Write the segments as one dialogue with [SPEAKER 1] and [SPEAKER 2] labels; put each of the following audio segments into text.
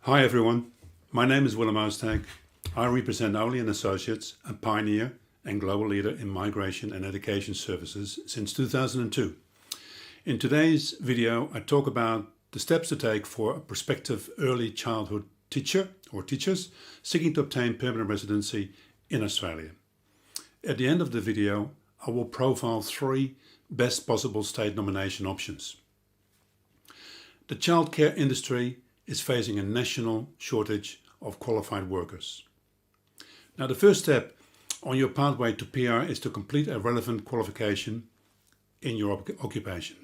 [SPEAKER 1] Hi everyone, my name is Willem Oostdyck. I represent Only & Associates, a pioneer and global leader in migration and education services since 2002. In today's video, I talk about the steps to take for a prospective early childhood teacher or teachers seeking to obtain permanent residency in Australia. At the end of the video, I will profile 3 best possible state nomination options. The childcare industry is facing a national shortage of qualified workers. Now, the first step on your pathway to PR is to complete a relevant qualification in your occupation.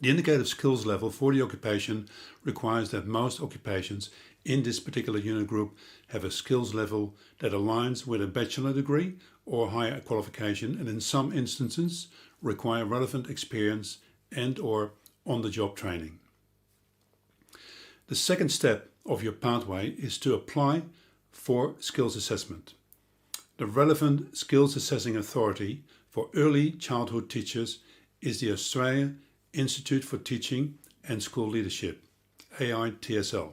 [SPEAKER 1] The indicative skills level for the occupation requires that most occupations in this particular unit group have a skills level that aligns with a bachelor degree or higher qualification, and in some instances require relevant experience and/or on-the-job training. The second step of your pathway is to apply for skills assessment. The relevant skills assessing authority for early childhood teachers is the Australia Institute for Teaching and School Leadership, AITSL.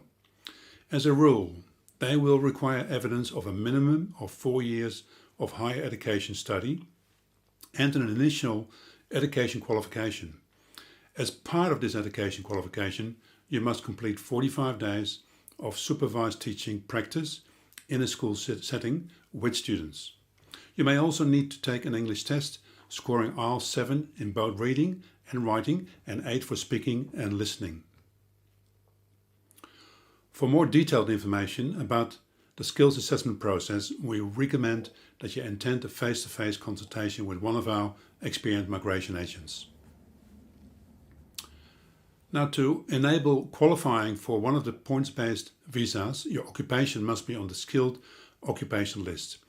[SPEAKER 1] As a rule, they will require evidence of a minimum of 4 years of higher education study and an initial education qualification. As part of this education qualification, you must complete 45 days of supervised teaching practice in a school setting with students. You may also need to take an English test, scoring IELTS 7 in both reading and writing and 8 for speaking and listening. For more detailed information about the skills assessment process, we recommend that you attend a face-to-face consultation with one of our experienced migration agents. Now, to enable qualifying for one of the points-based visas, your occupation must be on the skilled occupation list.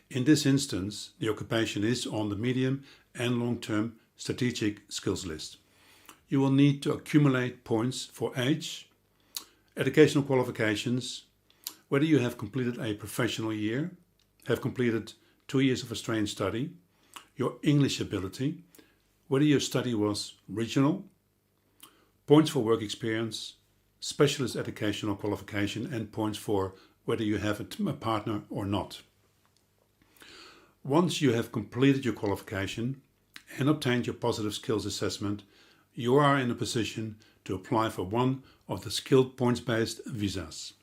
[SPEAKER 1] In this instance, the occupation is on the medium and long-term strategic skills list. You will need to accumulate points for age, educational qualifications, whether you have completed a professional year, have completed 2 years of Australian study, your English ability, whether your study was regional, points for work experience, specialist educational qualification, and points for whether you have a partner or not. Once you have completed your qualification and obtained your positive skills assessment, you are in a position to apply for one of the skilled points-based visas.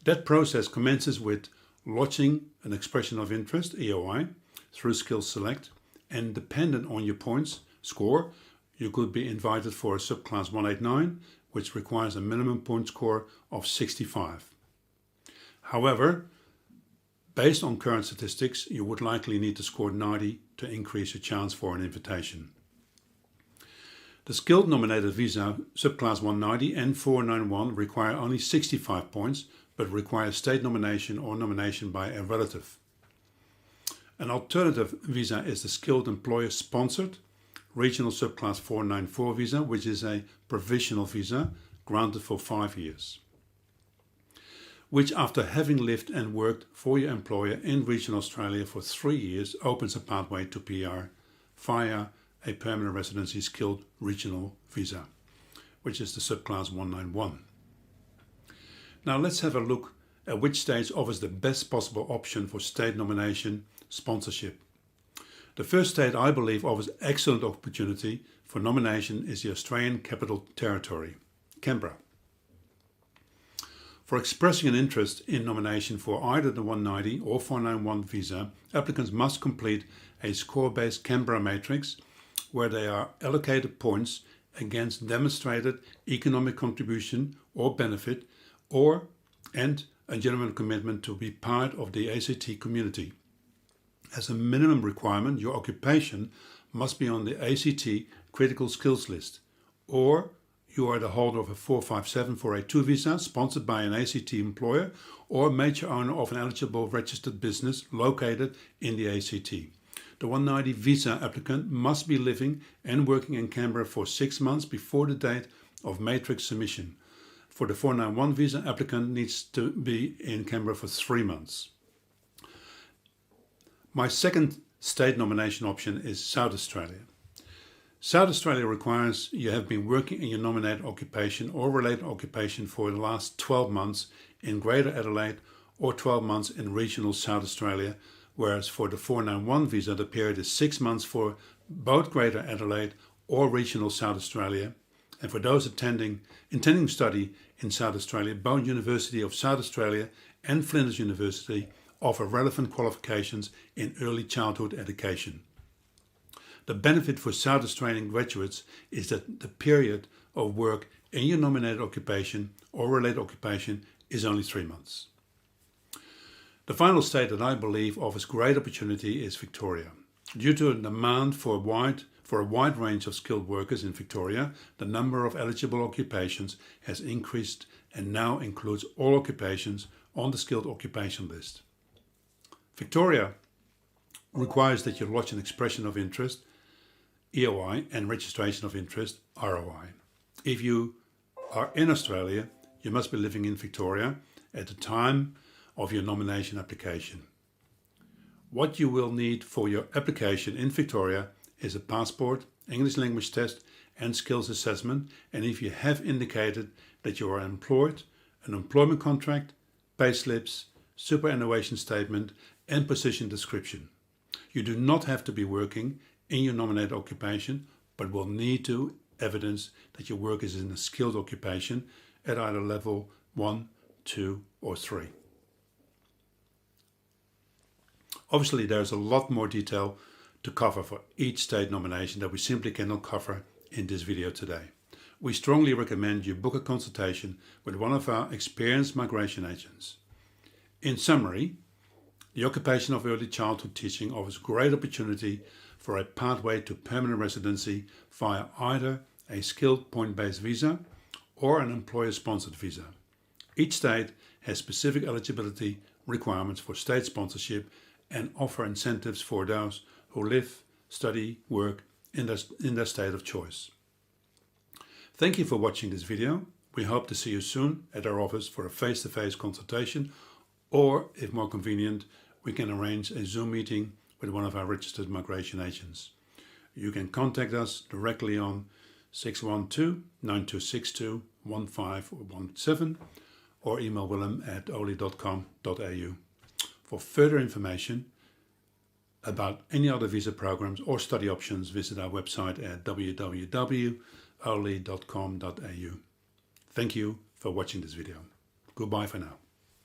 [SPEAKER 1] That process commences with lodging an expression of interest, EOI, through Skills Select, and dependent on your points score, you could be invited for a subclass 189, which requires a minimum point score of 65. However, based on current statistics, you would likely need to score 90 to increase your chance for an invitation. The skilled nominated visa subclass 190 and 491 require only 65 points, but require state nomination or nomination by a relative. An alternative visa is the skilled employer sponsored regional subclass 494 visa, which is a provisional visa granted for 5 years, which after having lived and worked for your employer in regional Australia for 3 years opens a pathway to PR via a permanent residency skilled regional visa, which is the subclass 191. Now let's have a look at which states offers the best possible option for state nomination sponsorship. The first state I believe offers excellent opportunity for nomination is the Australian Capital Territory, Canberra. For expressing an interest in nomination for either the 190 or 491 visa, applicants must complete a score-based Canberra matrix where they are allocated points against demonstrated economic contribution or benefit and a genuine commitment to be part of the ACT community. As a minimum requirement, your occupation must be on the ACT critical skills list, or you are the holder of a 457 482 visa sponsored by an ACT employer or major owner of an eligible registered business located in the ACT. The 190 visa applicant must be living and working in Canberra for 6 months before the date of matrix submission. For the 491 visa, applicant needs to be in Canberra for 3 months. My second state nomination option is South Australia. South Australia requires you have been working in your nominated occupation or related occupation for the last 12 months in Greater Adelaide or 12 months in regional South Australia, whereas for the 491 visa the period is 6 months for both Greater Adelaide or regional South Australia. And for those intending study in South Australia, both University of South Australia and Flinders University offer relevant qualifications in early childhood education. The benefit for South Australian graduates is that the period of work in your nominated occupation or related occupation is only 3 months. The final state that I believe offers great opportunity is Victoria. Due to a demand for a wide range of skilled workers in Victoria, the number of eligible occupations has increased and now includes all occupations on the skilled occupation list. Victoria requires that you lodge an expression of interest, EOI, and registration of interest, ROI. If you are in Australia, you must be living in Victoria at the time of your nomination application. What you will need for your application in Victoria is a passport, English language test and skills assessment, and if you have indicated that you are employed, an employment contract, payslips, superannuation statement and position description. You do not have to be working in your nominated occupation, but will need to evidence that your work is in a skilled occupation at either level 1, 2 or 3. Obviously there's a lot more detail to cover for each state nomination that we simply cannot cover in this video today. We strongly recommend you book a consultation with one of our experienced migration agents. In summary, the occupation of early childhood teaching offers great opportunity for a pathway to permanent residency via either a skilled point-based visa or an employer-sponsored visa. Each state has specific eligibility requirements for state sponsorship and offer incentives for those who live, study, work in their state of choice. Thank you for watching this video. We hope to see you soon at our office for a face-to-face consultation, or if more convenient, we can arrange a Zoom meeting with one of our registered migration agents. You can contact us directly on 612-9262-1517 or email Willem at oli.com.au. For further information about any other visa programs or study options, visit our website at www.oli.com.au. Thank you for watching this video. Goodbye for now.